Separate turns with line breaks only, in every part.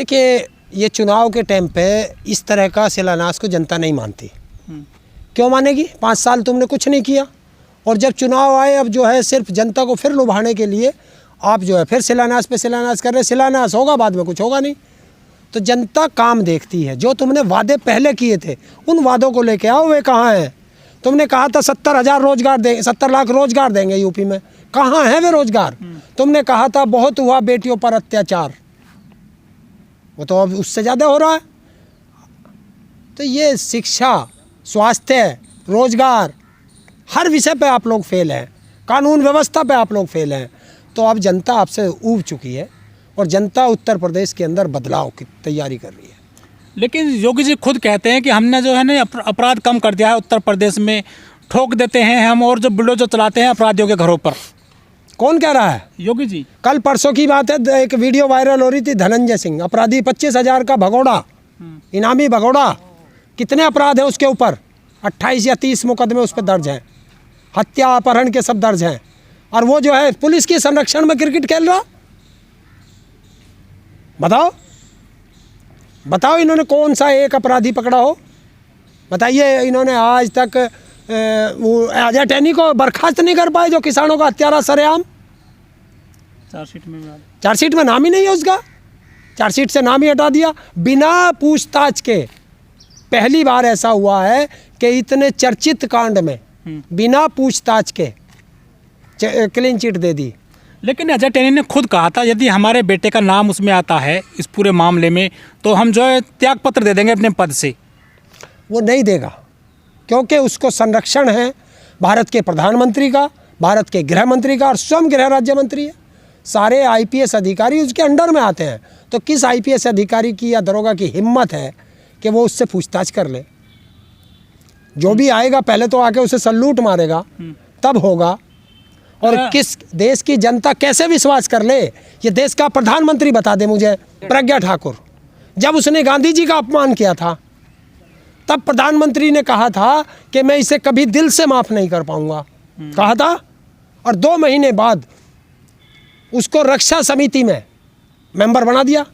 देखिए, ये चुनाव के टाइम पे इस तरह का शिलान्यास को जनता नहीं मानती। क्यों मानेगी? 5 साल तुमने कुछ नहीं किया, और जब चुनाव आए अब जो है सिर्फ जनता को फिर लुभाने के लिए आप जो है फिर शिलान्यास पे शिलान्यास कर रहे। शिलान्यास होगा, बाद में कुछ होगा नहीं। तो जनता काम देखती है। जो तुमने वादे पहले किए थे उन वादों को लेके आओ, वे कहाँ हैं? तुमने कहा था 70,000 रोजगार देंगे, 70 लाख रोजगार देंगे यूपी में, कहाँ हैं वे रोजगार? तुमने कहा था बहुत हुआ बेटियों पर अत्याचार, वो तो अब उससे ज़्यादा हो रहा है। तो ये शिक्षा, स्वास्थ्य, रोजगार, हर विषय पे आप लोग फेल हैं, कानून व्यवस्था पे आप लोग फेल हैं। तो अब जनता आपसे ऊब चुकी है और जनता उत्तर प्रदेश के अंदर बदलाव की तैयारी कर रही है।
लेकिन योगी जी खुद कहते हैं कि हमने जो है ना अपराध कम कर दिया है उत्तर प्रदेश में, ठोक देते हैं हम, और जो बुलडोजर चलाते हैं अपराधियों के घरों पर।
कौन कह रहा है?
योगी जी।
कल परसों की बात है, एक वीडियो वायरल हो रही थी, धनंजय सिंह अपराधी, 25,000 का भगोड़ा, इनामी भगोड़ा। कितने अपराध हैं उसके ऊपर? 28 या 30 मुकदमे उस पर दर्ज हैं, हत्या अपहरण के सब दर्ज हैं। और वो जो है पुलिस के संरक्षण में क्रिकेट खेल रहा। बताओ बताओ, इन्होंने कौन सा एक अपराधी पकड़ा हो? बताइए। इन्होंने आज तक अजय टैनी को बर्खास्त नहीं कर पाए, जो किसानों का हत्यारा सरेआम। चार्जशीट में नाम ही नहीं है उसका, चार्जशीट से नाम ही हटा दिया बिना पूछताछ के। पहली बार ऐसा हुआ है कि इतने चर्चित कांड में बिना पूछताछ के क्लीन चिट दे दी।
लेकिन अजय टैनी ने खुद कहा था यदि हमारे बेटे का नाम उसमें आता है इस पूरे मामले में तो हम जो है त्यागपत्र दे देंगे अपने पद से।
वो नहीं देगा, क्योंकि उसको संरक्षण है भारत के प्रधानमंत्री का, भारत के गृह मंत्री का, और स्वयं गृह राज्य मंत्री है। सारे आईपीएस अधिकारी उसके अंडर में आते हैं। तो किस आईपीएस अधिकारी की या दरोगा की हिम्मत है कि वो उससे पूछताछ कर ले? जो भी आएगा पहले तो आके उसे सल्यूट मारेगा, तब होगा। और किस देश की जनता कैसे विश्वास कर ले? ये देश का प्रधानमंत्री बता दे मुझे। प्रज्ञा ठाकुर, जब उसने गांधी जी का अपमान किया था, तब प्रधानमंत्री ने कहा था कि मैं इसे कभी दिल से माफ़ नहीं कर पाऊंगा, कहा था। और 2 महीने बाद उसको रक्षा समिति में मेंबर बना दिया,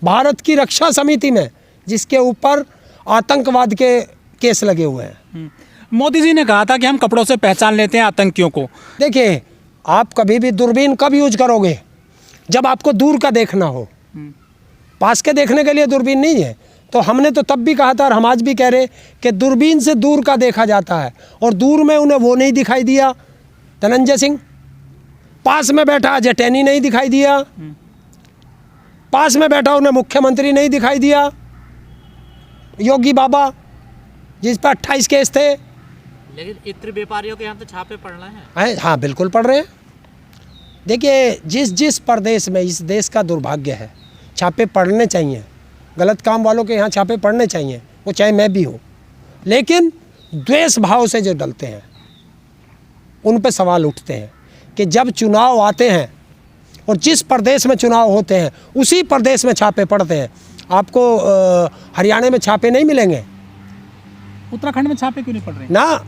भारत की रक्षा समिति में, जिसके ऊपर आतंकवाद के केस लगे हुए हैं।
मोदी जी ने कहा था कि हम कपड़ों से पहचान लेते हैं आतंकियों को।
देखिए, आप कभी भी दूरबीन कब यूज करोगे? जब आपको दूर का देखना हो। पास के देखने के लिए दूरबीन नहीं है। तो हमने तो तब भी कहा था और हम आज भी कह रहे कि दूरबीन से दूर का देखा जाता है, और दूर में उन्हें वो नहीं दिखाई दिया धनंजय सिंह, पास में बैठा अजय टैनी नहीं दिखाई दिया, पास में बैठा उन्हें मुख्यमंत्री नहीं दिखाई दिया, योगी बाबा जिस पर 28 केस थे।
लेकिन इत्र व्यापारियों के यहाँ तो छापे पड़ रहे हैं।
हाँ, बिल्कुल पड़ रहे हैं। देखिए, जिस प्रदेश में, इस देश का दुर्भाग्य है, छापे पड़ने चाहिए। गलत काम वालों के यहाँ छापे पड़ने चाहिए, वो चाहे मैं भी हूँ। लेकिन द्वेष भाव से जो डलते हैं उन पे सवाल उठते हैं कि जब चुनाव आते हैं और जिस प्रदेश में चुनाव होते हैं उसी प्रदेश में छापे पड़ते हैं। आपको हरियाणा में छापे नहीं मिलेंगे,
उत्तराखंड में छापे क्यों नहीं पड़ रहे?
ना,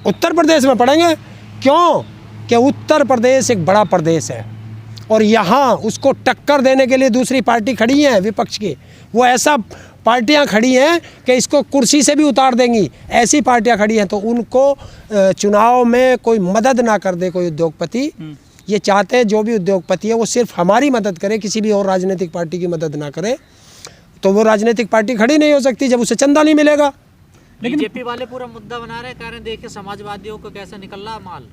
उत्तर प्रदेश में पड़ेंगे। क्यों? कि उत्तर प्रदेश एक बड़ा प्रदेश है और यहाँ उसको टक्कर देने के लिए दूसरी पार्टी खड़ी है विपक्ष की। वो ऐसा पार्टियाँ खड़ी हैं कि इसको कुर्सी से भी उतार देंगी, ऐसी पार्टियाँ खड़ी हैं। तो उनको चुनाव में कोई मदद ना कर दे कोई उद्योगपति। ये चाहते हैं जो भी उद्योगपति है वो सिर्फ हमारी मदद करे, किसी भी और राजनीतिक पार्टी की मदद ना करे। तो वो राजनीतिक पार्टी खड़ी नहीं हो सकती जब उसे चंदा नहीं मिलेगा।
लेकिन बीजेपी वाले पूरा मुद्दा बना रहे, कारण देखिए समाजवादियों को कैसे निकल रहा माल।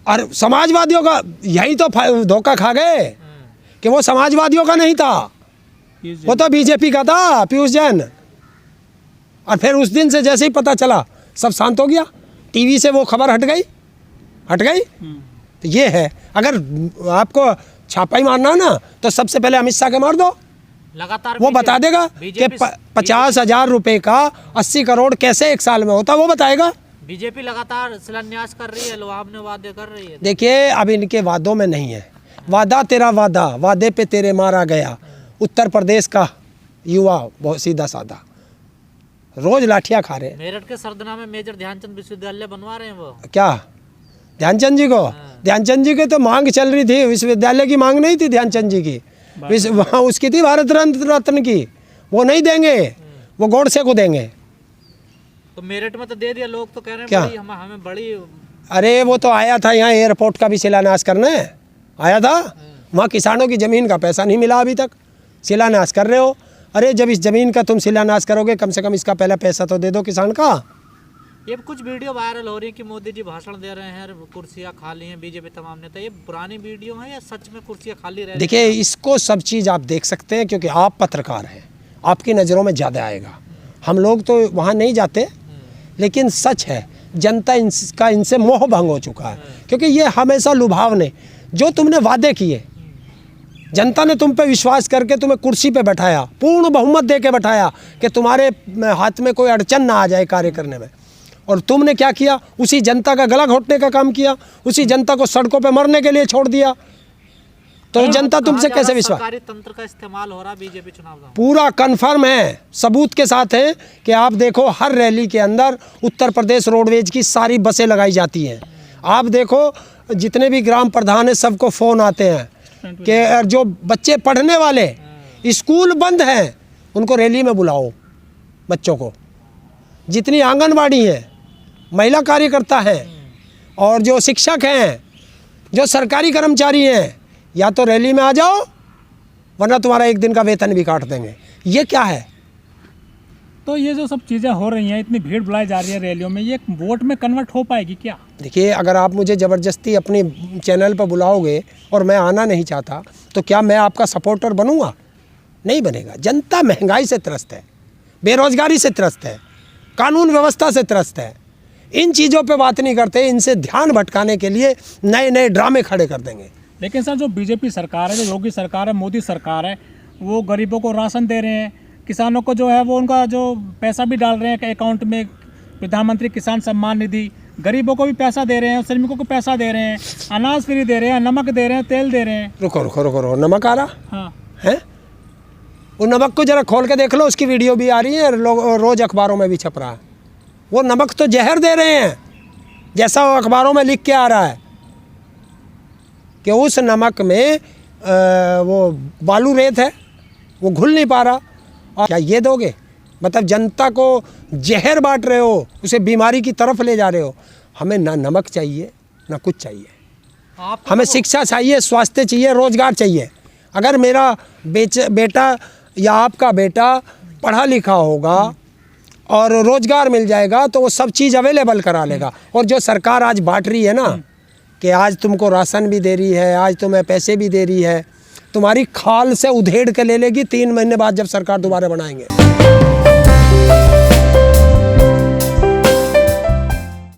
और समाजवादियों का यही तो धोखा खा गए कि वो समाजवादियों का नहीं था, वो तो बीजेपी का था, पीयूष जैन। और फिर उस दिन से जैसे ही पता चला सब शांत हो गया, टीवी से वो खबर हट गई। तो ये है, अगर आपको छापा ही मारना है ना तो सबसे पहले अमित शाह के मार दो,
लगातार
वो बता देगा कि 50,000 रुपए का 80 करोड़ कैसे एक साल में होता, वो बताएगा।
बीजेपी लगातार शिलान्यास कर रही है, लुभावने वादे कर रही है।
देखिए, अब इनके वादों में नहीं है। वादा तेरा वादा, वादे पे तेरे मारा गया। उत्तर प्रदेश का युवा बहुत सीधा साधा, रोज लाठियां खा रहे हैं।
मेरठ के सरदना में मेजर ध्यानचंद विश्वविद्यालय बनवा रहे हैं वो।
क्या ध्यानचंद जी को? ध्यानचंद जी की तो मांग चल रही थी, विश्वविद्यालय की मांग नहीं थी ध्यानचंद जी की। वहाँ उसकी थी भारत रत्न की, वो नहीं देंगे, वो गोडसे को देंगे।
तो मेरठ में तो दे दिया, लोग तो कह रहे हैं
क्या?
बड़ी हमें बड़ी।
अरे वो तो आया था यहाँ एयरपोर्ट का भी शिलान्यास करने, आया था। वहाँ किसानों की ज़मीन का पैसा नहीं मिला अभी तक, शिलान्यास कर रहे हो। अरे जब इस ज़मीन का तुम शिलान्यास करोगे, कम से कम इसका पहला पैसा तो दे दो किसान का।
ये कुछ वीडियो वायरल हो रही है कि मोदी जी भाषण दे रहे हैं, कुर्सियाँ खाली हैं, बीजेपी तमाम नेता। ये पुरानी वीडियो है या सच में कुर्सियाँ खाली रह रही हैं?
देखिए, इसको सब चीज़ आप देख सकते हैं, क्योंकि आप पत्रकार हैं, आपकी नज़रों में ज़्यादा आएगा। हम लोग तो वहाँ नहीं जाते, लेकिन सच है, जनता इनका इनसे मोह भंग हो चुका है। क्योंकि ये हमेशा लुभावने, जो तुमने वादे किए, जनता ने तुम पे विश्वास करके तुम्हें कुर्सी पे बैठाया, पूर्ण बहुमत दे के बैठाया कि तुम्हारे हाथ में कोई अड़चन ना आ जाए कार्य करने में, और तुमने क्या किया? उसी जनता का गला घोटने का काम किया, उसी जनता को सड़कों पे मरने के लिए छोड़ दिया। तो जनता तुमसे कैसे विश्वास?
सरकारी तंत्र का इस्तेमाल हो रहा बीजेपी चुनाव में,
पूरा कन्फर्म है, सबूत के साथ है कि आप देखो, हर रैली के अंदर उत्तर प्रदेश रोडवेज की सारी बसें लगाई जाती हैं। आप देखो, जितने भी ग्राम प्रधान हैं, सबको फ़ोन आते हैं कि जो बच्चे पढ़ने वाले, स्कूल बंद हैं, उनको रैली में बुलाओ बच्चों को। जितनी आंगनबाड़ी हैं, महिला कार्यकर्ता हैं, और जो शिक्षक हैं, जो सरकारी कर्मचारी हैं, या तो रैली में आ जाओ, वरना तुम्हारा एक दिन का वेतन भी काट देंगे। ये क्या है?
तो ये जो सब चीज़ें हो रही हैं, इतनी भीड़ बुलाई जा रही है रैलियों में, ये वोट में कन्वर्ट हो पाएगी क्या?
देखिए, अगर आप मुझे ज़बरदस्ती अपनी चैनल पर बुलाओगे और मैं आना नहीं चाहता, तो क्या मैं आपका सपोर्टर बनूंगा? नहीं बनेगा। जनता महंगाई से त्रस्त है, बेरोजगारी से त्रस्त है, कानून व्यवस्था से त्रस्त है। इन चीज़ों पे बात नहीं करते, इनसे ध्यान भटकाने के लिए नए नए ड्रामे खड़े कर देंगे।
लेकिन सर, जो बीजेपी सरकार है, जो योगी सरकार है, मोदी सरकार है, वो गरीबों को राशन दे रहे हैं, किसानों को जो है वो उनका जो पैसा भी डाल रहे हैं अकाउंट में, प्रधानमंत्री किसान सम्मान निधि, गरीबों को भी पैसा दे रहे हैं, श्रमिकों को पैसा दे रहे हैं, अनाज फ्री दे रहे हैं, नमक दे रहे हैं, तेल दे रहे हैं।
रुको रुको रुको रुको, नमक आ रहा?
हाँ
है। वो नमक को ज़रा खोल के देख लो, उसकी वीडियो भी आ रही है, रोज़ अखबारों में भी छप रहा है। वो नमक तो जहर दे रहे हैं, जैसा वो अखबारों में लिख के आ रहा है कि उस नमक में वो बालू रेत है, वो घुल नहीं पा रहा। और क्या ये दोगे? मतलब जनता को जहर बांट रहे हो, उसे बीमारी की तरफ ले जा रहे हो। हमें ना नमक चाहिए, ना कुछ चाहिए। हमें शिक्षा चाहिए, स्वास्थ्य चाहिए, रोजगार चाहिए। अगर मेरा बेटा या आपका बेटा पढ़ा लिखा होगा और रोजगार मिल जाएगा, तो वो सब चीज़ अवेलेबल करा लेगा। और जो सरकार आज बांट रही है ना, कि आज तुमको राशन भी दे रही है, आज तुम्हें पैसे भी दे रही है, तुम्हारी खाल से उधेड़ के ले लेगी 3 महीने बाद, जब सरकार दोबारा बनाएंगे।